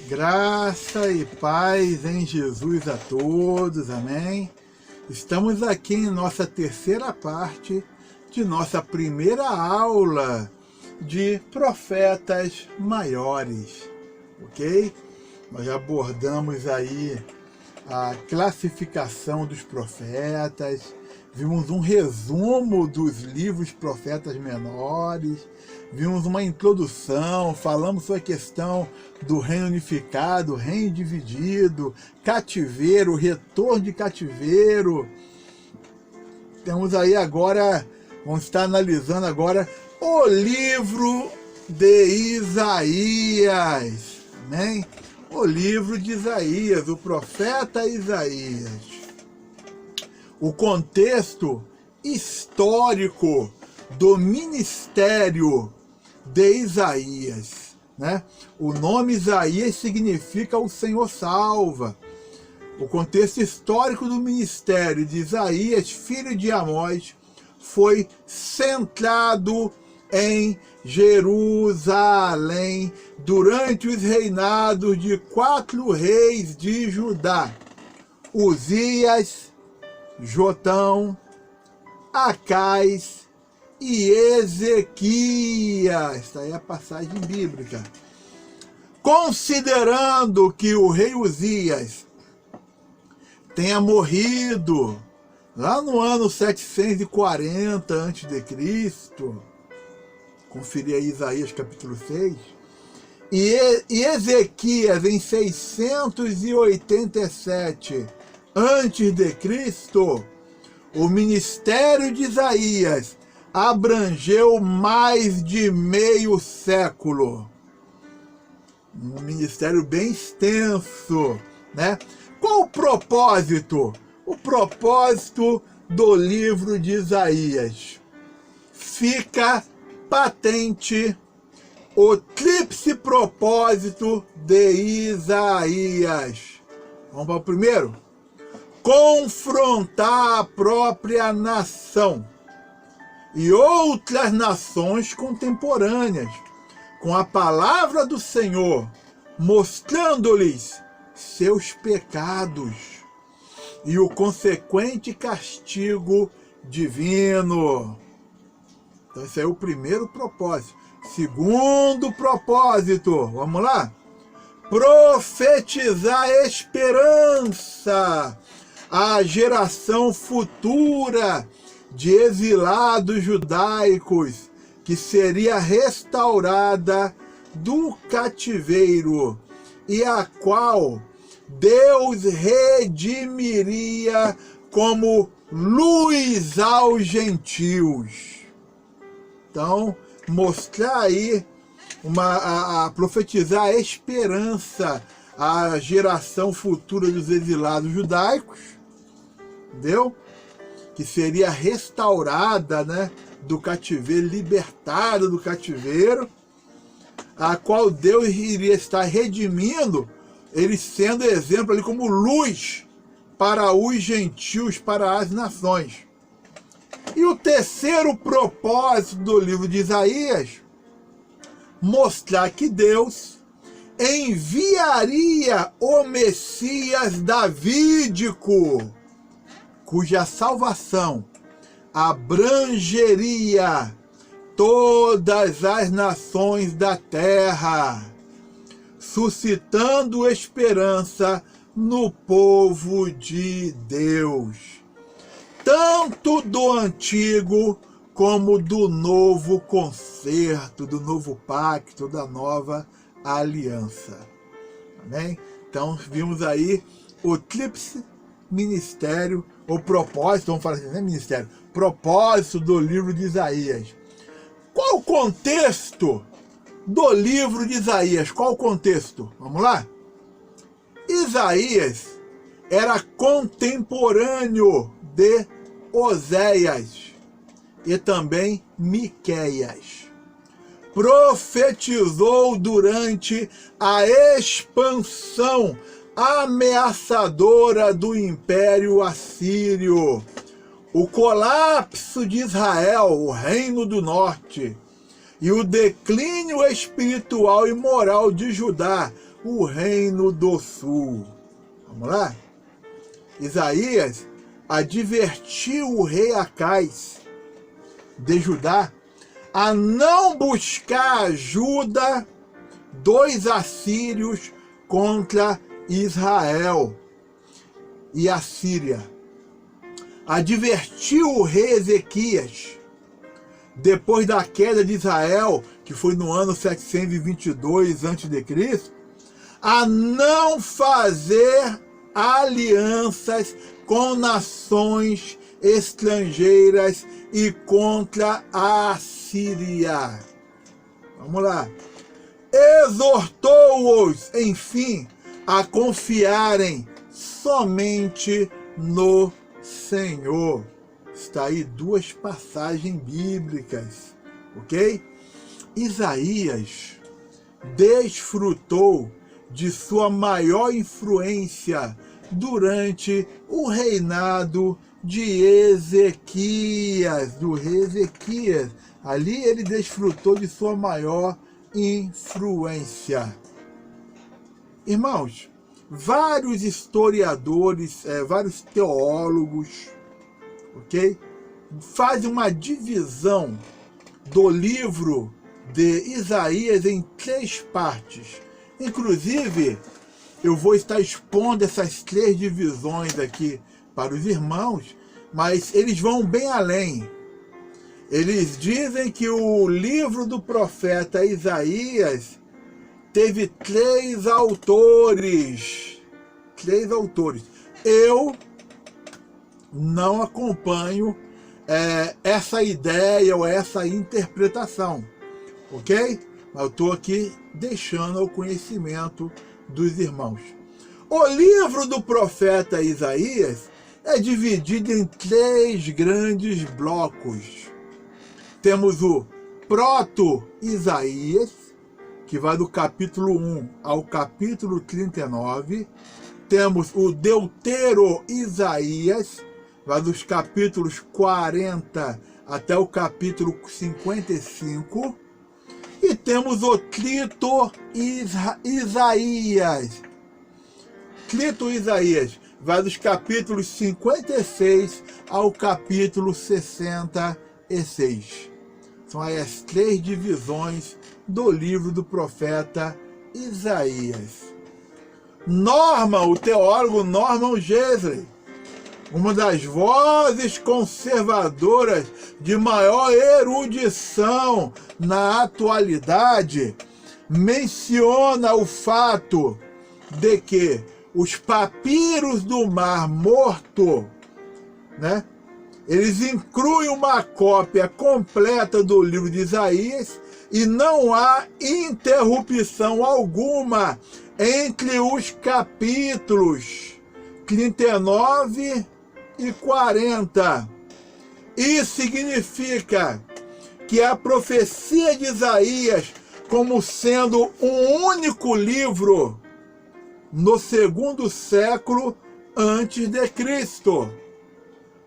Graça e paz em Jesus a todos, amém? Estamos aqui em nossa terceira parte de nossa primeira aula de profetas maiores, ok? Nós abordamos aí a classificação dos profetas, vimos um resumo dos livros profetas menores, vimos uma introdução, falamos sobre a questão do reino unificado, reino dividido, cativeiro, retorno de cativeiro. Temos aí agora, vamos estar analisando agora o livro de Isaías, amém? O livro de Isaías, o profeta Isaías. O contexto histórico do ministério de Isaías, né? O nome Isaías significa o Senhor salva. O contexto histórico do ministério de Isaías, filho de Amós, foi centrado em Jerusalém durante os reinados de 4 reis de Judá: Uzias, Jotão, Acais e Ezequias. Essa aí é a passagem bíblica. Considerando que o rei Uzias tenha morrido lá no ano 740 a.C., conferir aí Isaías capítulo 6, e Ezequias em 687 antes de Cristo, o ministério de Isaías abrangeu mais de meio século. Um ministério bem extenso, né? Qual o propósito? O propósito do livro de Isaías. Fica patente o tríplice propósito de Isaías. Vamos para o primeiro? Confrontar a própria nação e outras nações contemporâneas com a palavra do Senhor, mostrando-lhes seus pecados e o consequente castigo divino. Então esse é o primeiro propósito. Segundo propósito, vamos lá? Profetizar esperança à geração futura de exilados judaicos que seria restaurada do cativeiro e a qual Deus redimiria como luz aos gentios. Então, mostrar aí, profetizar a esperança à geração futura dos exilados judaicos, entendeu? Que seria restaurada, né, do cativeiro, libertada do cativeiro, a qual Deus iria estar redimindo, ele sendo exemplo ali como luz para os gentios, para as nações. E o terceiro propósito do livro de Isaías, mostrar que Deus enviaria o Messias davídico, cuja salvação abrangeria todas as nações da terra, suscitando esperança no povo de Deus, tanto do antigo como do novo concerto, do novo pacto, da nova aliança. Amém? Então, vimos aí o tríplice ministério, ou propósito, vamos falar assim, não é ministério, propósito do livro de Isaías. Qual o contexto do livro de Isaías? Qual o contexto? Vamos lá? Isaías era contemporâneo de Oséias e também Miqueias. Profetizou durante a expansão ameaçadora do Império Assírio, o colapso de Israel, o Reino do Norte, e o declínio espiritual e moral de Judá, o reino do sul. Vamos lá? Isaías advertiu o rei Acais de Judá a não buscar ajuda dos assírios contra Israel e a Síria. Advertiu o rei Ezequias, depois da queda de Israel, que foi no ano 722 a.C., a não fazer alianças com nações estrangeiras e contra a Síria. Vamos lá. Exortou-os, enfim, a confiarem somente no Senhor. Está aí duas passagens bíblicas, ok? Isaías desfrutou de sua maior influência durante o reinado de Ezequias, do rei Ezequias. Ali ele desfrutou de sua maior influência. Irmãos, vários historiadores, vários teólogos, ok? Fazem uma divisão do livro de Isaías em 3 partes. Inclusive, eu vou estar expondo essas 3 divisões aqui para os irmãos, mas eles vão bem além. Eles dizem que o livro do profeta Isaías teve 3 autores. 3 autores. Eu não acompanho essa ideia ou essa interpretação, ok? Mas eu estou aqui deixando ao conhecimento dos irmãos. O livro do profeta Isaías é dividido em 3 grandes blocos. Temos o Proto-Isaías, que vai do capítulo 1 ao capítulo 39. Temos o Deutero-Isaías, vai dos capítulos 40 até vai o 55. E temos o Clito-Isaías. Clito-Isaías vai dos capítulos 56 ao capítulo 66. São as 3 divisões do livro do profeta Isaías. O teólogo Norman Geisler, uma das vozes conservadoras de maior erudição na atualidade, menciona o fato de que os papiros do Mar Morto, eles incluem uma cópia completa do livro de Isaías e não há interrupção alguma entre os capítulos 39 e 40. Isso significa que a profecia de Isaías, como sendo um único livro no 2º século antes de Cristo.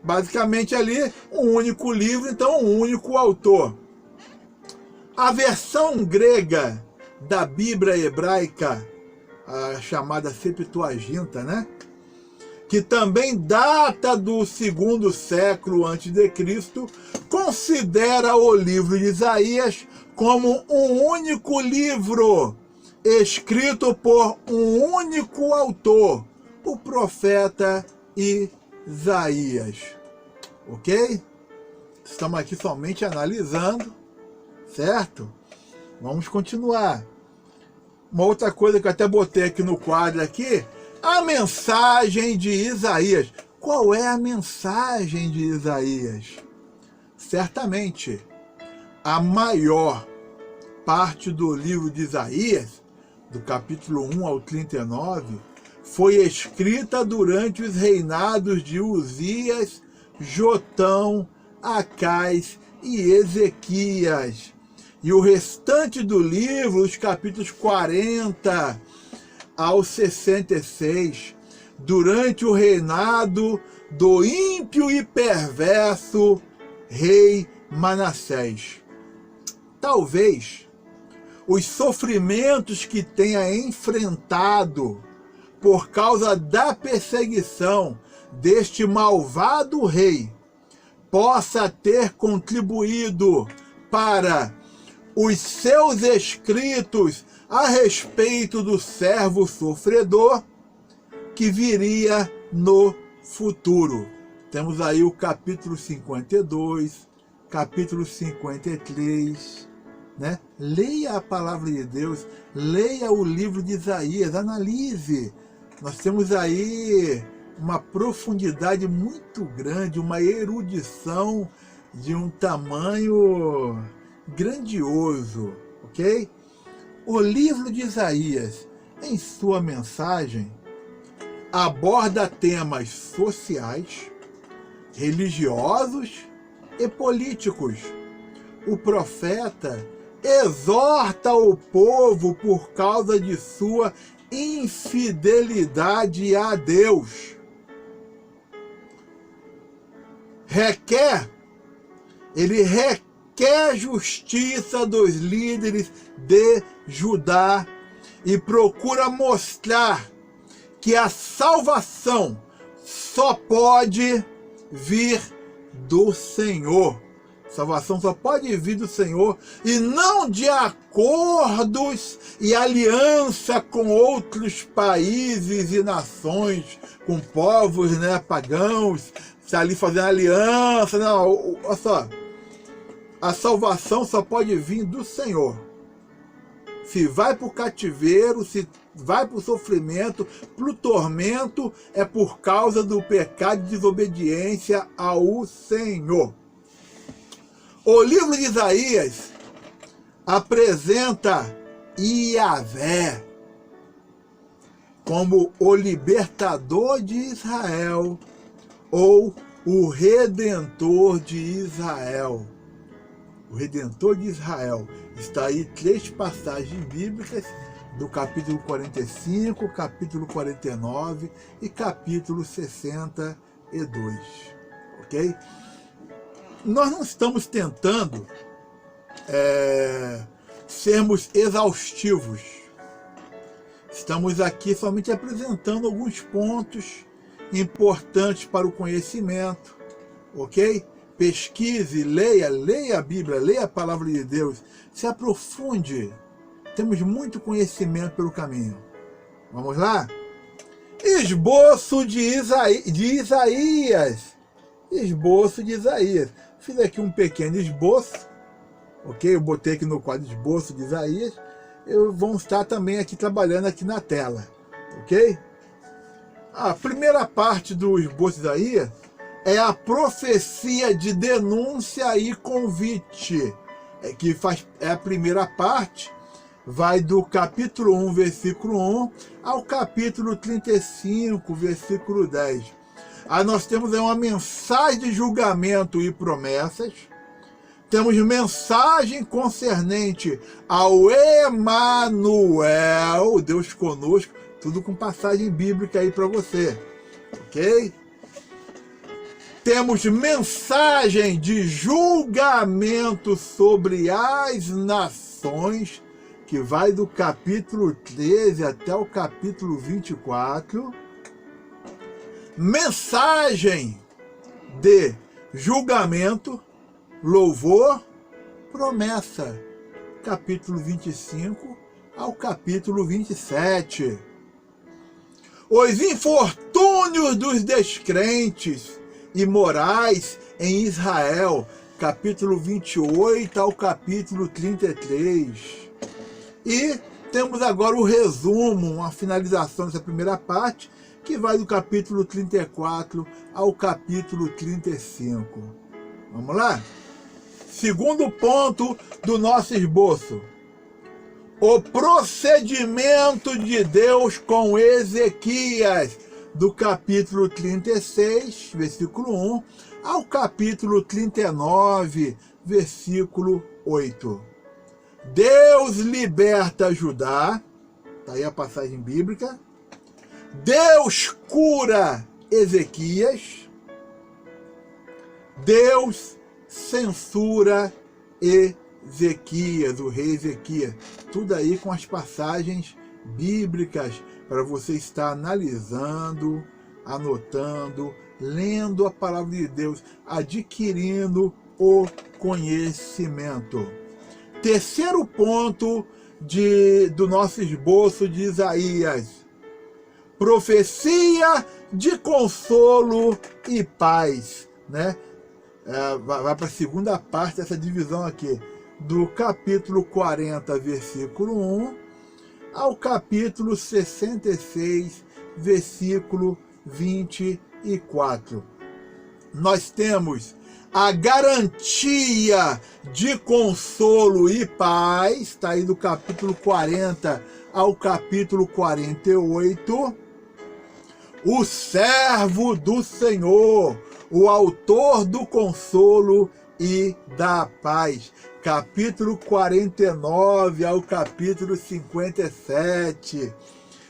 Basicamente ali, um único livro, então um único autor. A versão grega da Bíblia hebraica, a chamada Septuaginta, que também data do 2º século antes de Cristo, considera o livro de Isaías como um único livro, escrito por um único autor, o profeta Isaías. Ok? Estamos aqui somente analisando, certo? Vamos continuar. Uma outra coisa que eu até botei aqui no quadro aqui, a mensagem de Isaías. Qual é a mensagem de Isaías? Certamente, a maior parte do livro de Isaías, do capítulo 1 ao 39, foi escrita durante os reinados de Uzias, Jotão, Acais e Ezequias. E o restante do livro, os capítulos 40 ao 66, durante o reinado do ímpio e perverso rei Manassés. Talvez os sofrimentos que tenha enfrentado por causa da perseguição deste malvado rei, possa ter contribuído para os seus escritos a respeito do servo sofredor que viria no futuro. Temos aí o capítulo 52, capítulo 53, né? Leia a palavra de Deus, leia o livro de Isaías, analise. Nós temos aí uma profundidade muito grande, uma erudição de um tamanho grandioso, ok? O livro de Isaías, em sua mensagem, aborda temas sociais, religiosos e políticos. O profeta exorta o povo por causa de sua infidelidade a Deus. Ele requer justiça dos líderes de Judá e procura mostrar que a salvação só pode vir do Senhor. Salvação só pode vir do Senhor e não de acordos e aliança com outros países e nações, com povos, né, pagãos, está ali fazendo aliança. Não, olha só. A salvação só pode vir do Senhor. Se vai para o cativeiro, se vai para o sofrimento, para o tormento, é por causa do pecado de desobediência ao Senhor. O livro de Isaías apresenta Yahvé como o libertador de Israel ou o Redentor de Israel. O Redentor de Israel. Está aí 3 passagens bíblicas do capítulo 45, capítulo 49 e capítulo 62. Ok? Nós não estamos tentando sermos exaustivos. Estamos aqui somente apresentando alguns pontos importantes para o conhecimento, ok? Pesquise, leia a Bíblia, leia a palavra de Deus, se aprofunde. Temos muito conhecimento pelo caminho. Vamos lá? Esboço de Isaías. Esboço de Isaías. Fiz aqui um pequeno esboço, ok? Eu botei aqui no quadro esboço de Isaías. Vamos estar também aqui trabalhando aqui na tela, ok? A primeira parte do esboço de Isaías é a profecia de denúncia e convite, é a primeira parte, vai do capítulo 1, versículo 1, ao capítulo 35, versículo 10. Aí nós temos uma mensagem de julgamento e promessas, temos mensagem concernente ao Emanuel, Deus conosco, tudo com passagem bíblica aí para você, ok? Temos mensagem de julgamento sobre as nações, que vai do capítulo 13 até o capítulo 24. Mensagem de julgamento, louvor, promessa, capítulo 25 ao capítulo 27. Os infortúnios dos descrentes imorais em Israel, capítulo 28 ao capítulo 33. E temos agora o resumo, uma finalização dessa primeira parte, que vai do capítulo 34 ao capítulo 35. Vamos lá? Segundo ponto do nosso esboço. O procedimento de Deus com Ezequias, do capítulo 36, versículo 1, ao capítulo 39, versículo 8. Deus liberta Judá, está aí a passagem bíblica. Deus cura Ezequias. Deus censura Ezequias, o rei Ezequias. Tudo aí com as passagens bíblicas para você estar analisando, anotando, lendo a palavra de Deus, adquirindo o conhecimento. Terceiro ponto do nosso esboço de Isaías: profecia de consolo e paz, né? Vai para a segunda parte dessa divisão aqui, do capítulo 40, versículo 1, ao capítulo 66, versículo 24. Nós temos a garantia de consolo e paz, está aí do capítulo 40 ao capítulo 48. O servo do Senhor, o autor do consolo e da paz, capítulo 49 ao capítulo 57.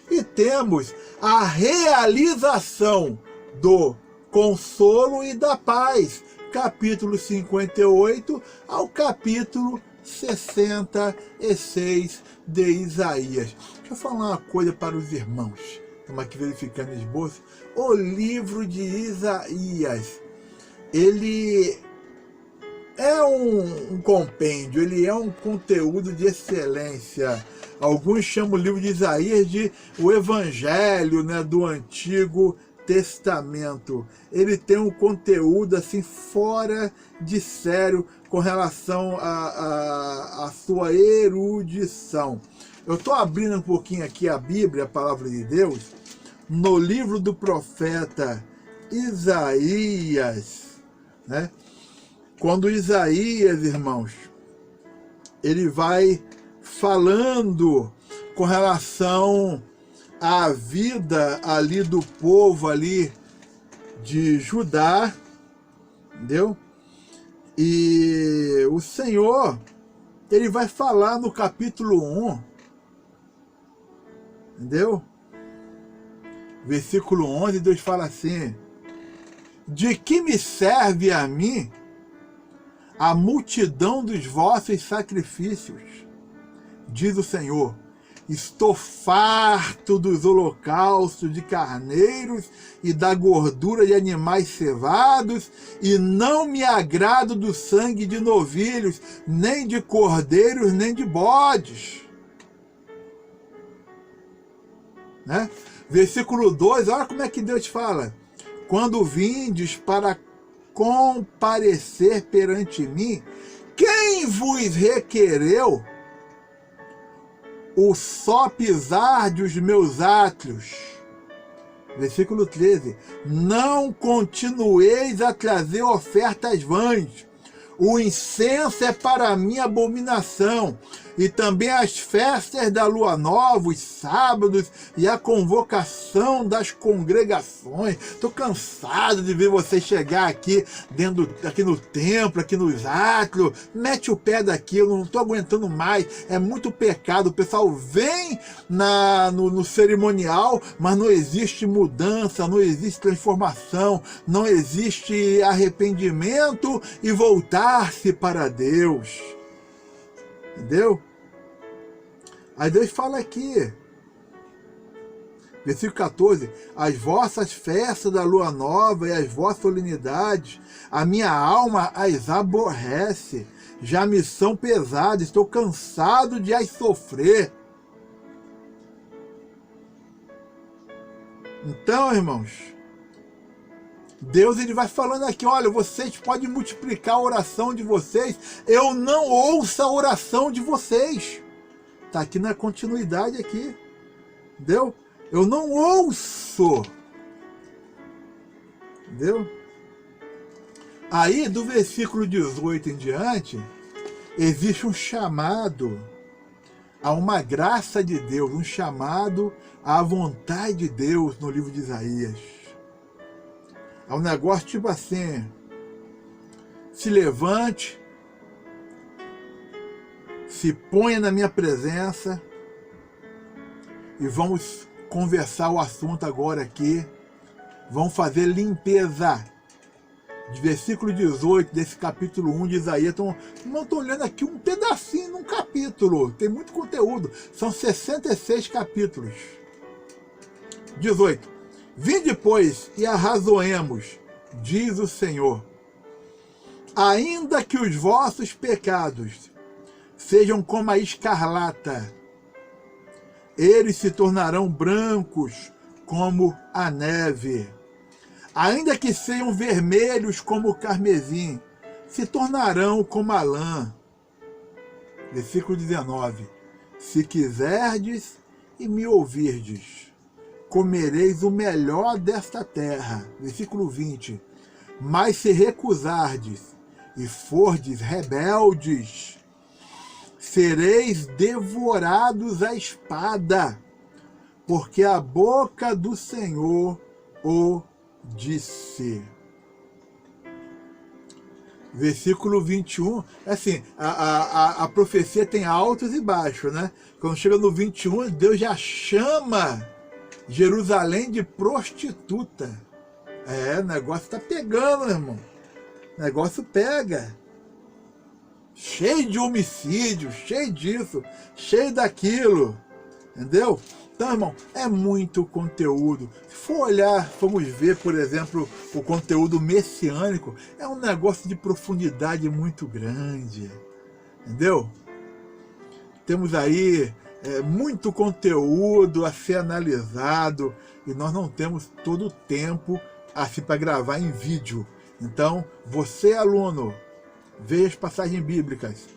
E temos a realização do consolo e da paz, capítulo 58 ao capítulo 66 de Isaías. Deixa eu falar uma coisa para os irmãos. Estamos aqui verificando o esboço. O livro de Isaías, ele é um compêndio, ele é um conteúdo de excelência. Alguns chamam o livro de Isaías de o Evangelho, né, do Antigo Testamento. Ele tem um conteúdo assim fora de sério com relação à sua erudição. Eu estou abrindo um pouquinho aqui a Bíblia, a palavra de Deus, no livro do profeta Isaías, né? Quando Isaías, irmãos, ele vai falando com relação à vida ali do povo ali de Judá, entendeu? E o Senhor, ele vai falar no capítulo 1, entendeu? Versículo 11, Deus fala assim: de que me serve a mim a multidão dos vossos sacrifícios, diz o Senhor. Estou farto dos holocaustos de carneiros e da gordura de animais cevados, e não me agrado do sangue de novilhos, nem de cordeiros, nem de bodes. Né? Versículo 2, olha como é que Deus fala: quando vindes para comparecer perante mim, quem vos requereu o só pisar dos meus átrios? Versículo 13, não continueis a trazer ofertas vãs, o incenso é para mim abominação, e também as festas da lua nova, os sábados e a convocação das congregações. Estou cansado de ver você chegar aqui aqui no templo, aqui nos átrios, mete o pé daqui, eu não estou aguentando mais, é muito pecado. O pessoal vem no cerimonial, mas não existe mudança, não existe transformação, não existe arrependimento e voltar-se para Deus. Entendeu? Aí Deus fala aqui, versículo 14, as vossas festas da lua nova e as vossas solenidades, a minha alma as aborrece, já me são pesadas, estou cansado de as sofrer. Então, irmãos, Deus ele vai falando aqui, olha, vocês podem multiplicar a oração de vocês, eu não ouço a oração de vocês. Está aqui na continuidade aqui, entendeu? Eu não ouço, entendeu? Aí, do versículo 18 em diante, existe um chamado a uma graça de Deus, um chamado à vontade de Deus no livro de Isaías. É um negócio tipo assim: se levante, se ponha na minha presença e vamos conversar o assunto agora aqui. Vamos fazer limpeza. de versículo 18 desse capítulo 1 de Isaías. Estou olhando aqui um pedacinho num capítulo, tem muito conteúdo, são 66 capítulos. 18. Vinde, pois, e arrazoemos, diz o Senhor. Ainda que os vossos pecados sejam como a escarlata, eles se tornarão brancos como a neve. Ainda que sejam vermelhos como o carmesim, se tornarão como a lã. Versículo 19. Se quiserdes e me ouvirdes, comereis o melhor desta terra. Versículo 20. Mas se recusardes e fordes rebeldes, sereis devorados à espada, porque a boca do Senhor o disse. Versículo 21, assim, a profecia tem altos e baixos, né? Quando chega no 21, Deus já chama Jerusalém de prostituta. O negócio tá pegando, irmão. O negócio pega. Cheio de homicídio, cheio disso, cheio daquilo. Entendeu? Então, irmão, é muito conteúdo. Se for olhar, vamos ver, por exemplo, o conteúdo messiânico, é um negócio de profundidade muito grande. Entendeu? Temos aí muito conteúdo a ser analisado e nós não temos todo o tempo assim para gravar em vídeo. Então, você, aluno, veja as passagens bíblicas,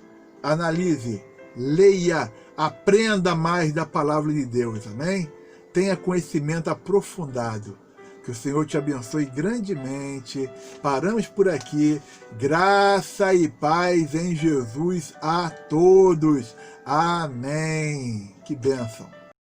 analise, leia, aprenda mais da palavra de Deus, amém? Tenha conhecimento aprofundado. Que o Senhor te abençoe grandemente. Paramos por aqui. Graça e paz em Jesus a todos. Amém. Que bênção.